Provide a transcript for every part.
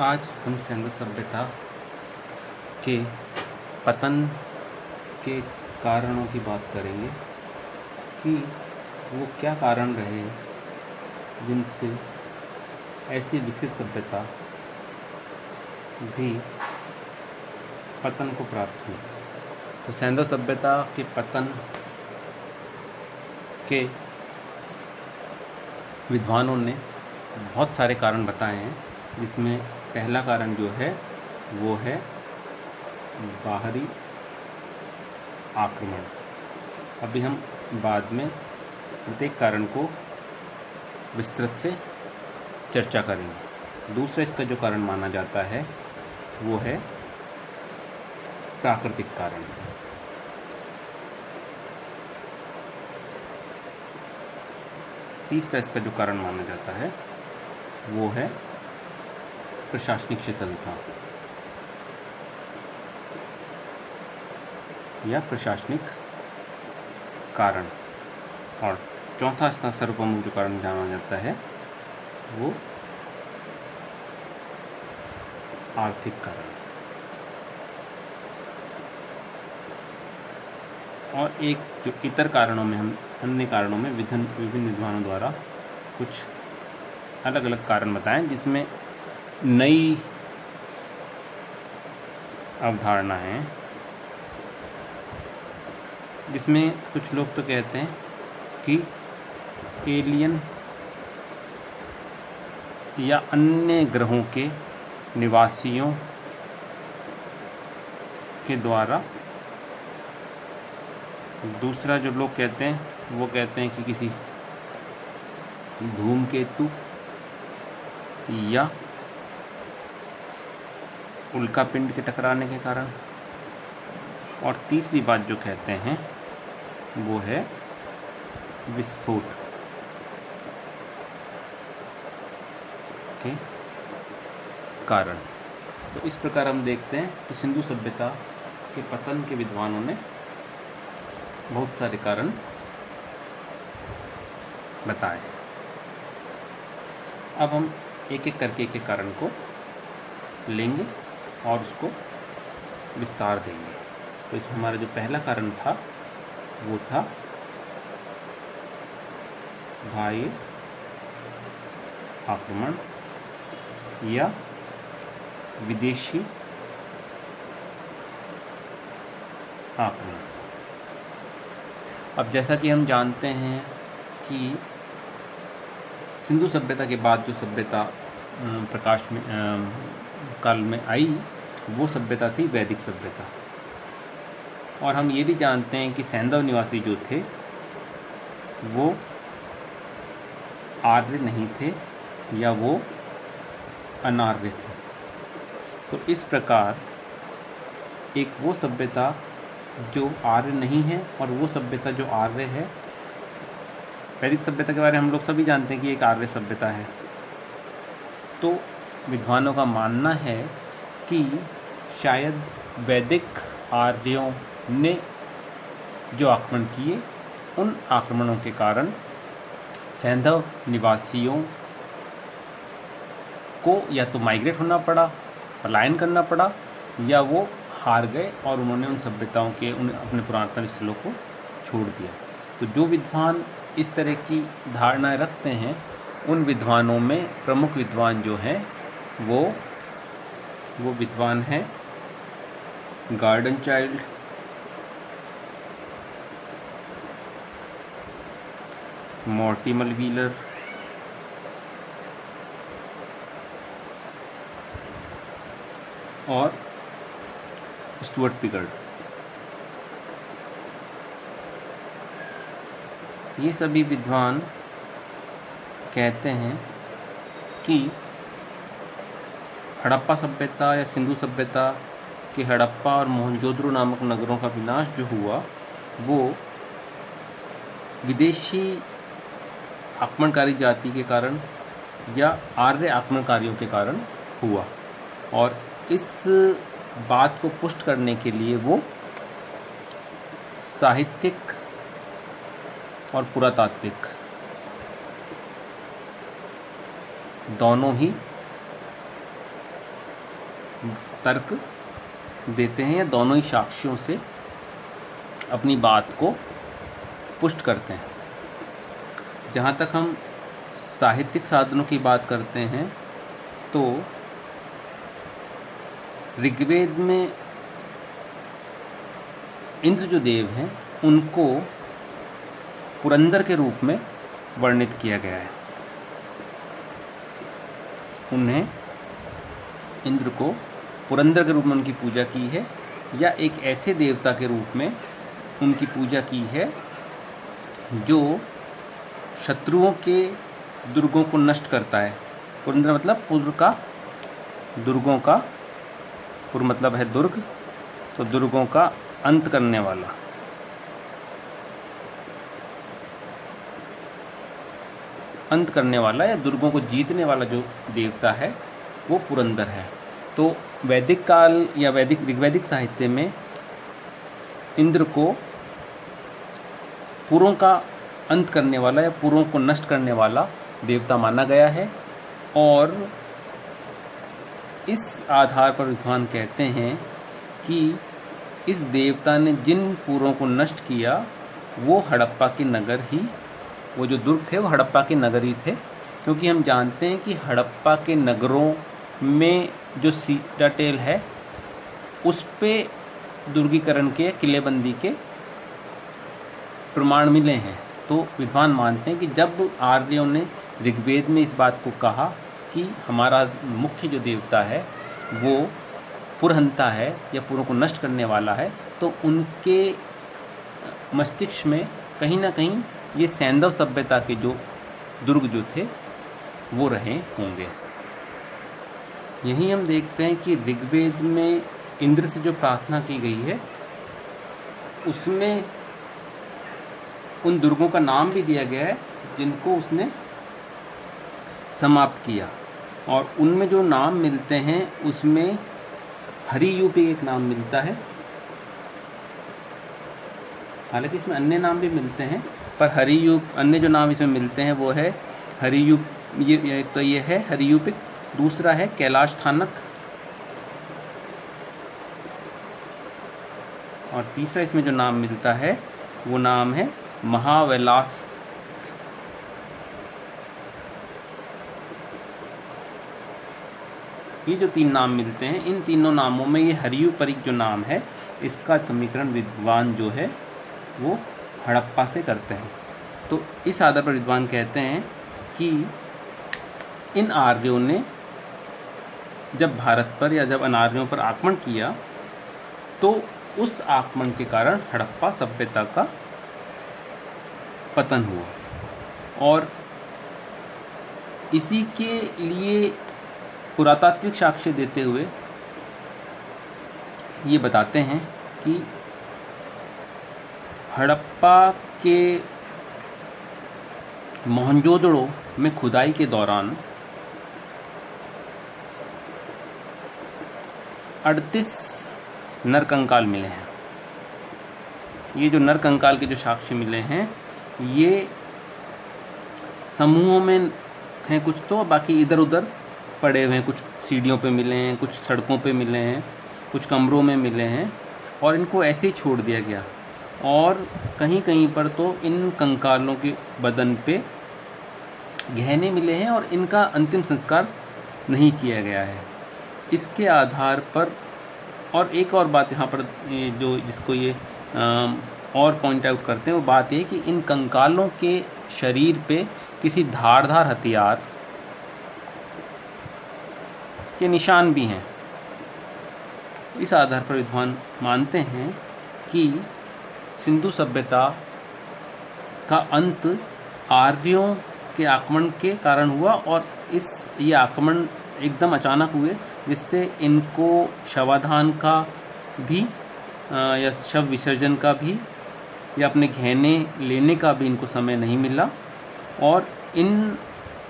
आज हम सिंधु सभ्यता के पतन के कारणों की बात करेंगे कि वो क्या कारण रहे जिनसे ऐसी विकसित सभ्यता भी पतन को प्राप्त हुई। तो सिंधु सभ्यता के पतन के विद्वानों ने बहुत सारे कारण बताए हैं, जिसमें पहला कारण जो है वो है बाहरी आक्रमण। अभी हम बाद में प्रत्येक कारण को विस्तृत से चर्चा करेंगे। दूसरा इसका जो कारण माना जाता है वो है प्राकृतिक कारण। तीसरा इसका जो कारण माना जाता है वो है प्रशासनिक शिथिलता या प्रशासनिक कारण। और चौथा इसका सर्वप्रमुख जो कारण जाना जाता है वो आर्थिक कारण। और एक जो इतर कारणों में हम अन्य कारणों में विभिन्न विद्वानों द्वारा कुछ अलग अलग कारण बताएं, जिसमें नई अवधारणा है, जिसमें कुछ लोग तो कहते हैं कि एलियन या अन्य ग्रहों के निवासियों के द्वारा। दूसरा जो लोग कहते हैं वो कहते हैं कि किसी धूमकेतु या उल्कापिंड के टकराने के कारण। और तीसरी बात जो कहते हैं वो है विस्फोट के कारण। तो इस प्रकार हम देखते हैं कि सिंधु सभ्यता के पतन के विद्वानों ने बहुत सारे कारण बताए। अब हम एक एक करके एक एक कारण को लेंगे और उसको विस्तार देंगे। तो इसमें हमारा जो पहला कारण था वो था बाह्य आक्रमण या विदेशी आक्रमण। अब जैसा कि हम जानते हैं कि सिंधु सभ्यता के बाद जो सभ्यता प्रकाश में काल में आई वो सभ्यता थी वैदिक सभ्यता। और हम ये भी जानते हैं कि सैंधव निवासी जो थे वो आर्य नहीं थे या वो अनार्य थे। तो इस प्रकार एक वो सभ्यता जो आर्य नहीं है और वो सभ्यता जो आर्य है। वैदिक सभ्यता के बारे में हम लोग सभी जानते हैं कि एक आर्य सभ्यता है। तो विद्वानों का मानना है कि शायद वैदिक आर्यों ने जो आक्रमण किए उन आक्रमणों के कारण सैंधव निवासियों को या तो माइग्रेट होना पड़ा, पलायन करना पड़ा, या वो हार गए और उन्होंने उन सभ्यताओं के उन अपने पुरातन स्थलों को छोड़ दिया। तो जो विद्वान इस तरह की धारणाएं रखते हैं उन विद्वानों में प्रमुख विद्वान जो हैं वो विद्वान हैं गार्डन चाइल्ड, मॉर्टिमर व्हीलर, और स्टुअर्ट पिगर्ड। ये सभी विद्वान कहते हैं कि हड़प्पा सभ्यता या सिंधु सभ्यता के हड़प्पा और मोहनजोदड़ो नामक नगरों का विनाश जो हुआ वो विदेशी आक्रमणकारी जाति के कारण या आर्य आक्रमणकारियों के कारण हुआ। और इस बात को पुष्ट करने के लिए वो साहित्यिक और पुरातात्विक दोनों ही तर्क देते हैं या दोनों ही साक्ष्यों से अपनी बात को पुष्ट करते हैं। जहाँ तक हम साहित्यिक साधनों की बात करते हैं तो ऋग्वेद में इंद्र जो देव हैं उनको पुरंदर के रूप में वर्णित किया गया है। उन्हें इंद्र को पुरंदर के रूप में उनकी पूजा की है या एक ऐसे देवता के रूप में उनकी पूजा की है जो शत्रुओं के दुर्गों को नष्ट करता है। पुरंदर मतलब पुर का, दुर्गों का, पुर मतलब है दुर्ग, तो दुर्गों का अंत करने वाला। अंत करने वाला या दुर्गों को जीतने वाला जो देवता है वो पुरंदर है। तो वैदिक काल या ऋग्वैदिक साहित्य में इंद्र को पुरों का अंत करने वाला या पुरों को नष्ट करने वाला देवता माना गया है। और इस आधार पर विद्वान कहते हैं कि इस देवता ने जिन पुरों को नष्ट किया वो हड़प्पा के नगर ही, वो जो दुर्ग थे वो हड़प्पा के नगर ही थे। क्योंकि हम जानते हैं कि हड़प्पा के नगरों में जो सीटाटेल है उस पे दुर्गीकरण के, किलेबंदी के प्रमाण मिले हैं। तो विद्वान मानते हैं कि जब आर्यों ने ऋग्वेद में इस बात को कहा कि हमारा मुख्य जो देवता है वो पुरहंता है या पुरों को नष्ट करने वाला है, तो उनके मस्तिष्क में कहीं ना कहीं ये सैंधव सभ्यता के जो दुर्ग जो थे वो रहे होंगे। यही हम देखते हैं कि ऋग्वेद में इंद्र से जो प्रार्थना की गई है उसमें उन दुर्गों का नाम भी दिया गया है जिनको उसने समाप्त किया। और उनमें जो नाम मिलते हैं उसमें हरियूपिक एक नाम मिलता है, हालांकि इसमें अन्य नाम भी मिलते हैं, पर हरियूप अन्य जो नाम इसमें मिलते हैं वो है हरियूप, ये तो ये है हरियूपिक, दूसरा है कैलाश थानक और तीसरा इसमें जो नाम मिलता है वो नाम है महावैलास। ये जो तीन नाम मिलते हैं इन तीनों नामों में ये हरियूपरिक जो नाम है इसका समीकरण विद्वान जो है वो हड़प्पा से करते हैं। तो इस आधार पर विद्वान कहते हैं कि इन आर्यों ने जब भारत पर या जब अनार्यों पर आक्रमण किया तो उस आक्रमण के कारण हड़प्पा सभ्यता का पतन हुआ। और इसी के लिए पुरातात्विक साक्ष्य देते हुए ये बताते हैं कि हड़प्पा के मोहनजोदड़ो में खुदाई के दौरान 38 नरकंकाल मिले हैं। ये जो नरकंकाल के जो साक्ष्य मिले हैं ये समूहों में हैं कुछ, तो बाकी इधर उधर पड़े हुए हैं, कुछ सीढ़ियों पे मिले हैं, कुछ सड़कों पे मिले हैं, कुछ कमरों में मिले हैं और इनको ऐसे ही छोड़ दिया गया। और कहीं कहीं पर तो इन कंकालों के बदन पे गहने मिले हैं और इनका अंतिम संस्कार नहीं किया गया है। इसके आधार पर और एक और बात यहाँ पर जो जिसको ये और पॉइंट आउट करते हैं वो बात ये कि इन कंकालों के शरीर पे किसी धारदार हथियार के निशान भी हैं। इस आधार पर विद्वान मानते हैं कि सिंधु सभ्यता का अंत आर्यों के आक्रमण के कारण हुआ और ये आक्रमण एकदम अचानक हुए जिससे इनको शवाधान का भी या शव विसर्जन का भी या अपने गहने लेने का भी इनको समय नहीं मिला। और इन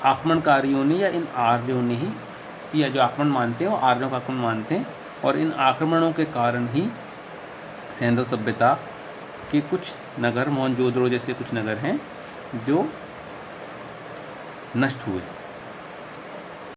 आक्रमणकारियों ने या इन आर्यों ने ही, या जो आक्रमण मानते हैं वो आर्यों का आक्रमण मानते हैं, और इन आक्रमणों के कारण ही सैंधव सभ्यता के कुछ नगर, मोहनजोदड़ो जैसे कुछ नगर हैं जो नष्ट हुए।